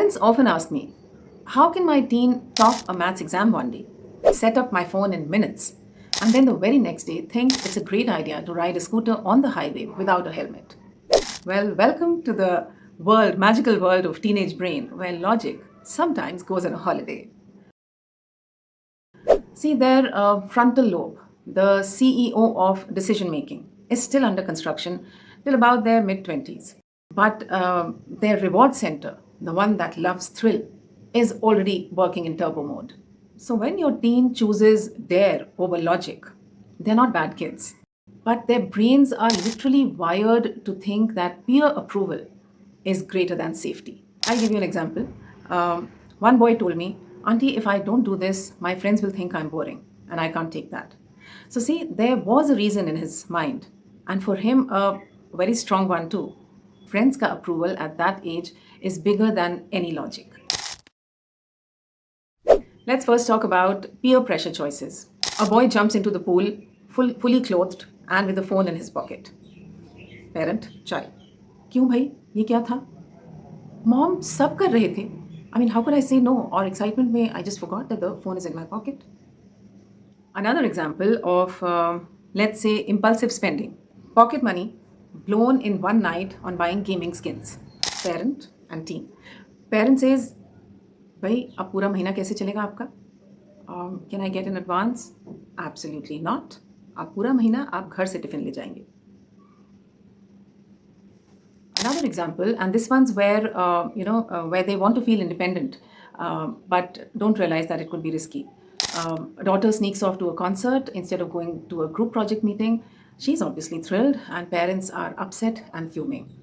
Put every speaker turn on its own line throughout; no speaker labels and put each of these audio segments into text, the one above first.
Friends often ask me, how can my teen top a maths exam one day, set up my phone in minutes, and then the very next day think it's a great idea to ride a scooter on the highway without a helmet? Well, welcome to the magical world of teenage brain, where logic sometimes goes on a holiday. See, their frontal lobe, the CEO of decision making, is still under construction till about their mid 20s. But their reward center, the one that loves thrill, is already working in turbo mode. So when your teen chooses dare over logic, they're not bad kids. But their brains are literally wired to think that peer approval is greater than safety. I'll give you an example. One boy told me, Auntie, if I don't do this, my friends will think I'm boring, and I can't take that. So, see, there was a reason in his mind, and for him, a very strong one too. Friends' ka approval at that age is bigger than any logic. Let's first talk about peer pressure choices. A boy jumps into the pool fully clothed and with a phone in his pocket. Parent, chai. क्यों भाई ये क्या था? Mom, सब कर रहे थे. I mean, how could I say no? Or excitement में I just forgot that the phone is in my pocket. Another example of, let's say, impulsive spending. Pocket money blown in one night on buying gaming skins. Parent and teen. Parent says, भाई अब पूरा महीना कैसे चलेगा आपका? Can I get an advance? Absolutely not. अब पूरा महीना आप घर से टिफिन ले जाएंगे. Another example, and this one's where where they want to feel independent, but don't realize that it could be risky. A daughter sneaks off to a concert instead of going to a group project meeting. She's obviously thrilled, and parents are upset and fuming.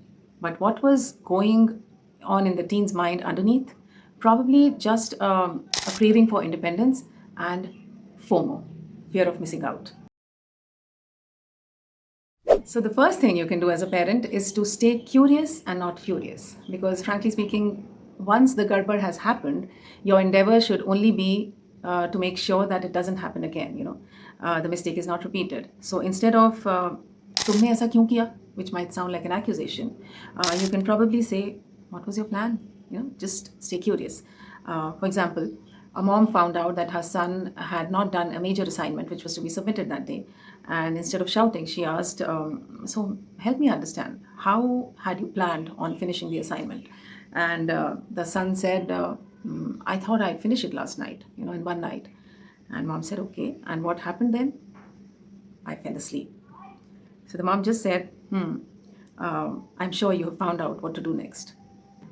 But what was going on in the teen's mind underneath? Probably just a craving for independence and FOMO, fear of missing out. So, the first thing you can do as a parent is to stay curious and not furious. Because, frankly speaking, once the garbar has happened, your endeavor should only be to make sure that it doesn't happen again. The mistake is not repeated. So, instead of "tumne aisa kyun kiya," which might sound like an accusation, you can probably say, "What was your plan?" Just stay curious. For example, a mom found out that her son had not done a major assignment which was to be submitted that day. And instead of shouting, she asked, So, help me understand, how had you planned on finishing the assignment? And the son said, I thought I'd finish it last night, in one night. And mom said, Okay. And what happened then? I fell asleep. So the mom just said, I'm sure you have found out what to do next.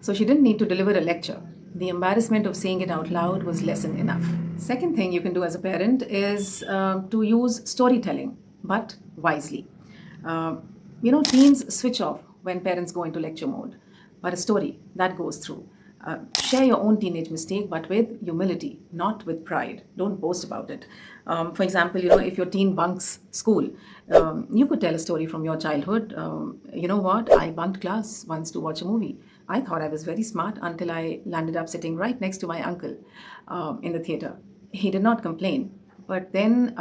So she didn't need to deliver a lecture. The embarrassment of saying it out loud was lesson enough. Second thing you can do as a parent is to use storytelling, but wisely. Teens switch off when parents go into lecture mode, but a story that goes through. Share your own teenage mistake, but with humility, not with pride. Don't boast about it. For example, if your teen bunks school, you could tell a story from your childhood. You know what? I bunked class once to watch a movie. I thought I was very smart until I landed up sitting right next to my uncle in the theater. He did not complain, but then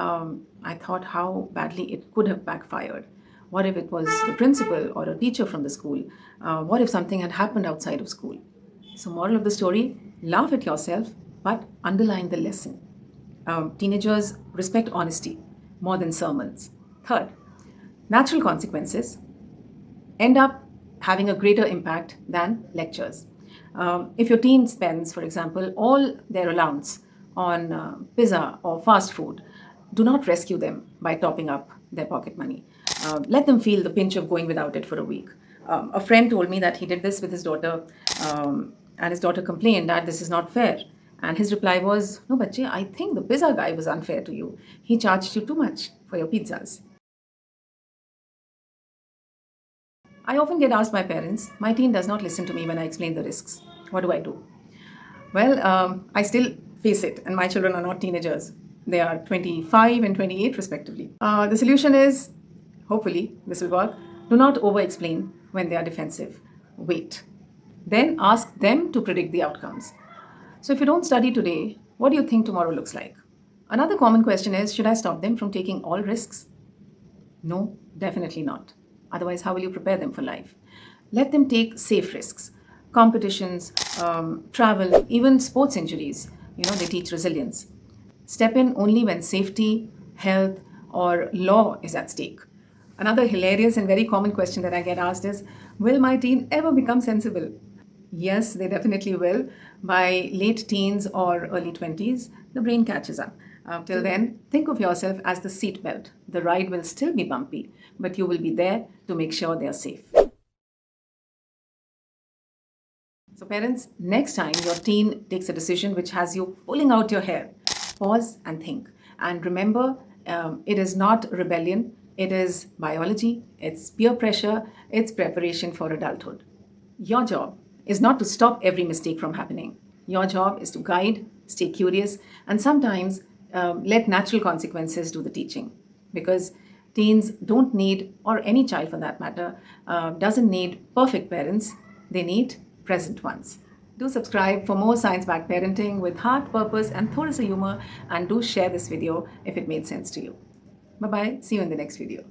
I thought how badly it could have backfired. What if it was the principal or a teacher from the school? What if something had happened outside of school? So, moral of the story, laugh at yourself, but underline the lesson. Teenagers respect honesty more than sermons. Third, natural consequences end up having a greater impact than lectures. If your teen spends, for example, all their allowance on pizza or fast food, do not rescue them by topping up their pocket money. Let them feel the pinch of going without it for a week. A friend told me that he did this with his daughter, and his daughter complained that this is not fair. And his reply was, No, bache, I think the pizza guy was unfair to you. He charged you too much for your pizzas. I often get asked by parents, my teen does not listen to me when I explain the risks. What do I do? Well, I still face it, and my children are not teenagers. They are 25 and 28, respectively. The solution is, hopefully, this will work. Do not over explain when they are defensive. Wait. Then ask them to predict the outcomes. So, if you don't study today, what do you think tomorrow looks like? Another common question is, should I stop them from taking all risks? No, definitely not. Otherwise, how will you prepare them for life? Let them take safe risks. competitions, travel, even sports injuries. They teach resilience. Step in only when safety, health, or law is at stake. Another hilarious and very common question that I get asked is, will my teen ever become sensible? Yes, they definitely will. By late teens or early 20s, the brain catches up. Till then, think of yourself as the seat belt. The ride will still be bumpy, but you will be there to make sure they are safe. So, parents, next time your teen takes a decision which has you pulling out your hair, pause and think. And remember, it is not rebellion, it is biology, it's peer pressure, it's preparation for adulthood. Your job is not to stop every mistake from happening. Your job is to guide, stay curious, and sometimes let natural consequences do the teaching. Because teens don't need, or any child for that matter, doesn't need perfect parents, they need present ones. Do subscribe for more science-backed parenting with heart, purpose, and thoda sa humor, and do share this video if it made sense to you. Bye-bye. See you in the next video.